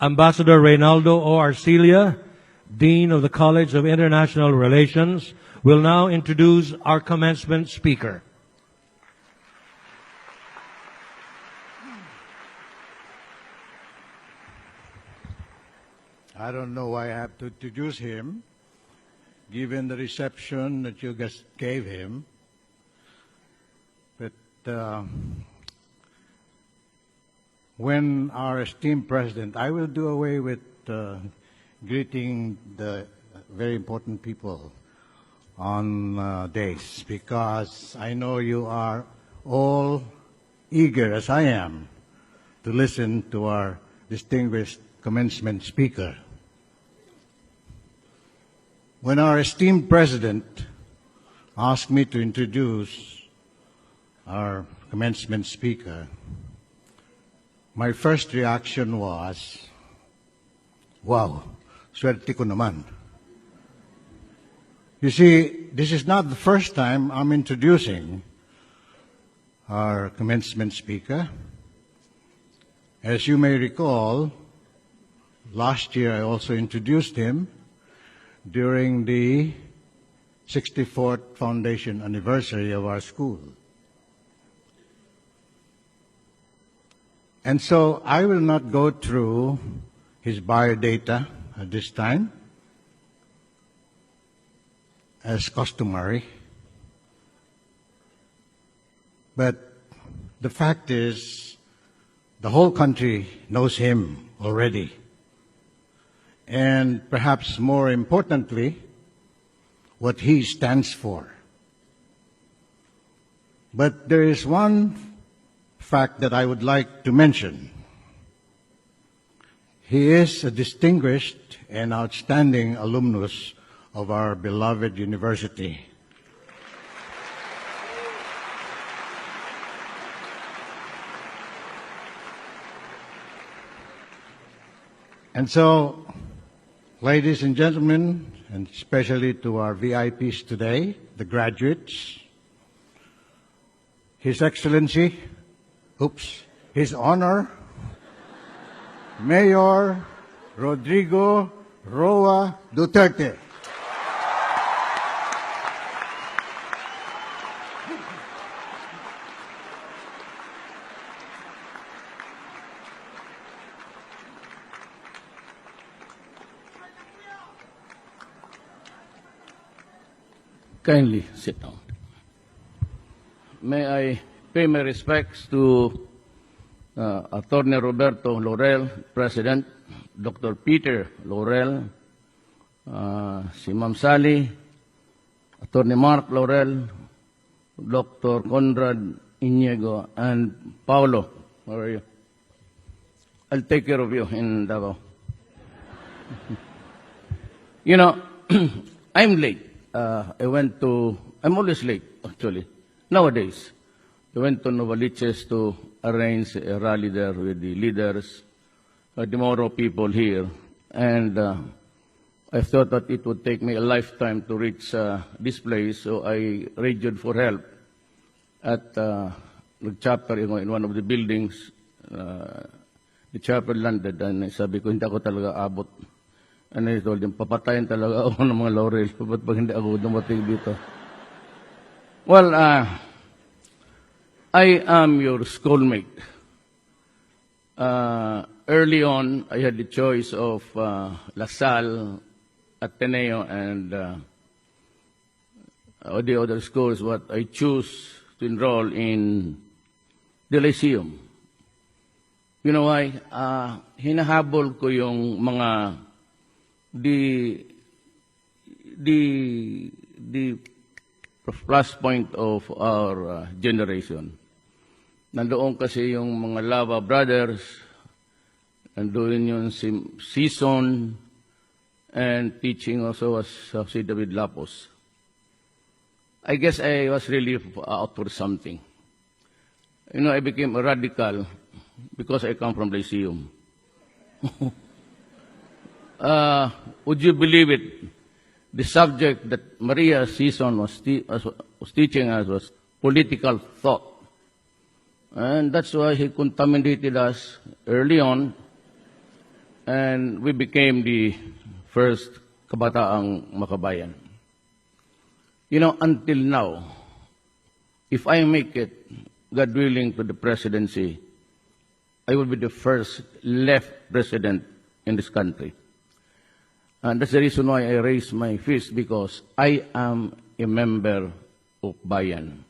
Ambassador Reynaldo O. Arcilia, Dean of the College of International Relations, will now introduce our commencement speaker. I don't know why I have to introduce him, given the reception that you guys gave him. But when our esteemed president, I will do away with greeting the very important people on days, because I know you are all eager, as I am, to listen to our distinguished commencement speaker. When our esteemed president asked me to introduce our commencement speaker, my first reaction was, wow, swerte ko naman. You see, this is not the first time I'm introducing our commencement speaker. As you may recall, last year I also introduced him during the 64th foundation anniversary of our school. And so I will not go through his biodata at this time, as customary. But the fact is, the whole country knows him already. And perhaps more importantly, what he stands for. But there is one fact that I would like to mention. He is a distinguished and outstanding alumnus of our beloved university. And so, ladies and gentlemen, and especially to our VIPs today, the graduates, His Excellency, His Honor, Mayor Rodrigo Roa Duterte. Kindly sit down. May I pay my respects to Attorney Roberto Laurel, President, Dr. Peter Laurel, si Ma'am Sally, Attorney Mark Laurel, Dr. Conrad Iniego, and Paulo. How are you? I'll take care of you in Davao. You know, I'm late. I'm always late, actually, nowadays. I went to Novaliches to arrange a rally there with the leaders, the Moro people here, and I thought that it would take me a lifetime to reach this place, so I radioed for help at the chapter in one of the buildings. The chapter landed, and sabi ko, hindi ako talaga abot. And I told him, papatayin talaga ako ng mga laurel, ba't pag hindi ako dumating dito? Well, I am your schoolmate. Early on, I had the choice of La Salle, Ateneo, and the other schools, but I choose to enroll in the Lyceum. You know why? Hinahabol ko yung mga the plus point of our generation. Nandoon kasi yung mga Lava Brothers, nandoon yung Season, and teaching also was si David Lapos. I guess I was really out for something. You know, I became a radical because I come from Lyceum. Would you believe it? The subject that Maria Season was teaching us was political thought. And that's why he contaminated us early on. and we became the first kabataang makabayan. Until now, if I make it, God willing, to the presidency, I will be the first left president in this country. And that's the reason why I raise my fist, because I am a member of Bayan.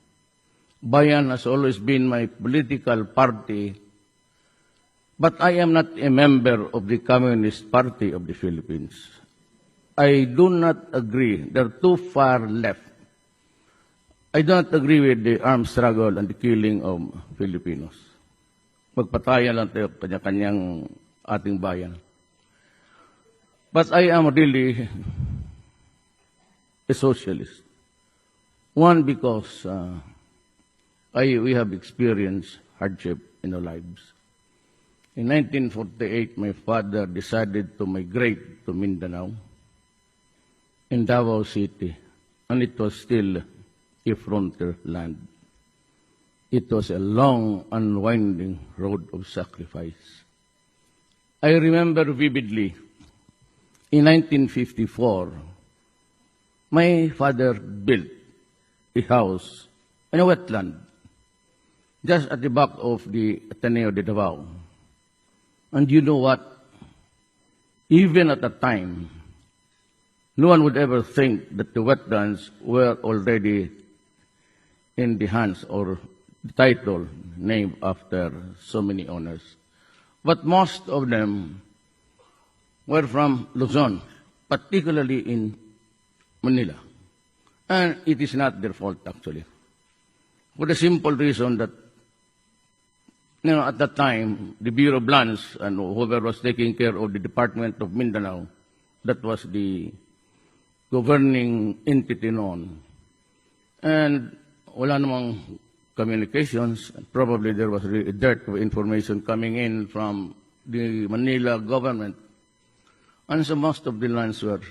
Bayan has always been my political party, but I am not a member of the Communist Party of the Philippines. I do not agree. They're too far left. I do not agree with the armed struggle and the killing of Filipinos. Magpatayan lang tayo kanya-kanyang ating bayan. But I am really a socialist. One, because we have experienced hardship in our lives. In 1948, my father decided to migrate to Mindanao, in Davao City, and it was still a frontier land. It was a long, unwinding road of sacrifice. I remember vividly, in 1954, my father built a house in a wetland, just at the back of the Ateneo de Davao. And you know what? Even at the time, no one would ever think that the wetlands were already in the hands or the title named after so many owners. But most of them were from Luzon, particularly in Manila. And it is not their fault, actually. For the simple reason that, at that time, the Bureau of Lands and whoever was taking care of the Department of Mindanao, that was the governing entity noon. And wala namang communications. Probably there was a dearth of information coming in from the Manila government. And so most of the lands were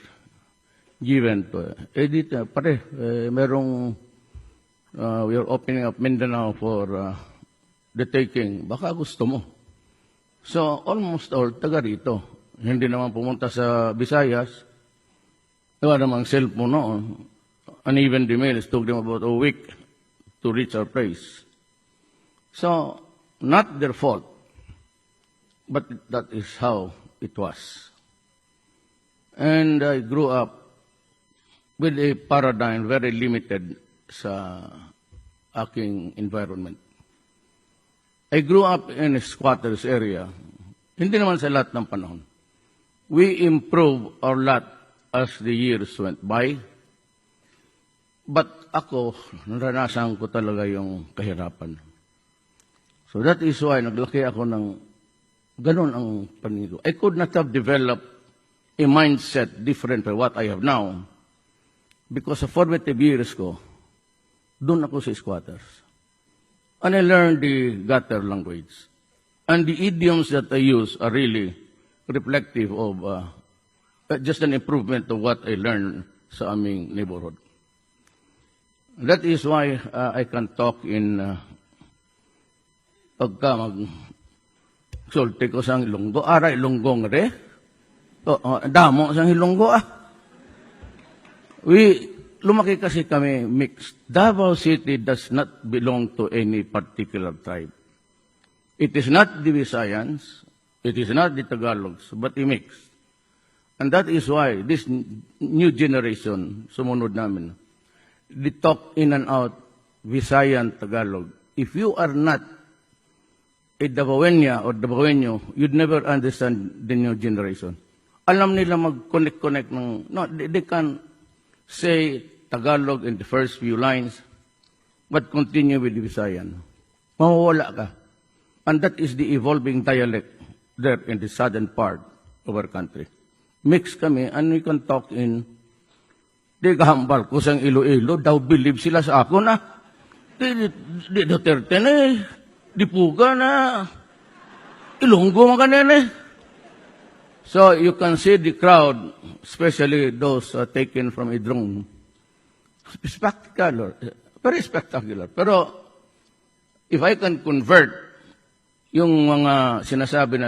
given to we are opening up Mindanao for the taking. Baka gusto mo. So almost all taga rito. Hindi naman pumunta sa Visayas. Wala namang cellphone noon. And even the mails took them about a week to reach our place. So, not their fault, but that is how it was. And I grew up with a paradigm very limited sa aking environment. I grew up in a squatters area. Hindi naman sa lahat ng panahon. We improved our lot as the years went by. But ako, naranasan ko talaga yung kahirapan. So that is why naglaki ako ng ganun ang paninigo. I could not have developed a mindset different from what I have now because sa formative years ko, doon ako sa squatters. And I learned the gutter language. And the idioms that I use are really reflective of just an improvement of what I learned sa aming neighborhood. That is why I can talk in pagka mag-sulti ko sa Ilonggo. Ara, Ilonggong re. Damo sa Ilonggo Lumaki kasi kami mixed. Davao City does not belong to any particular tribe. It is not the Visayans, it is not the Tagalogs, but a mix. And that is why this new generation, sumunod namin, they talk in and out Visayan, Tagalog. If you are not a Davaoeña or Davaoeño, you'd never understand the new generation. Alam nila mag-connect ng, no, they can say Tagalog in the first few lines, but continue with the Visayan. Mawawala ka. And that is the evolving dialect there in the southern part of our country. Mix kami, and we can talk in di kahambal ko sang Iloilo, daw believe sila sa ako na. Di Duterte na di Puga na. Ilonggo mga kanina So you can see the crowd, especially those taken from a drone. Spectacular. Very spectacular. Pero if I can convert yung mga sinasabi na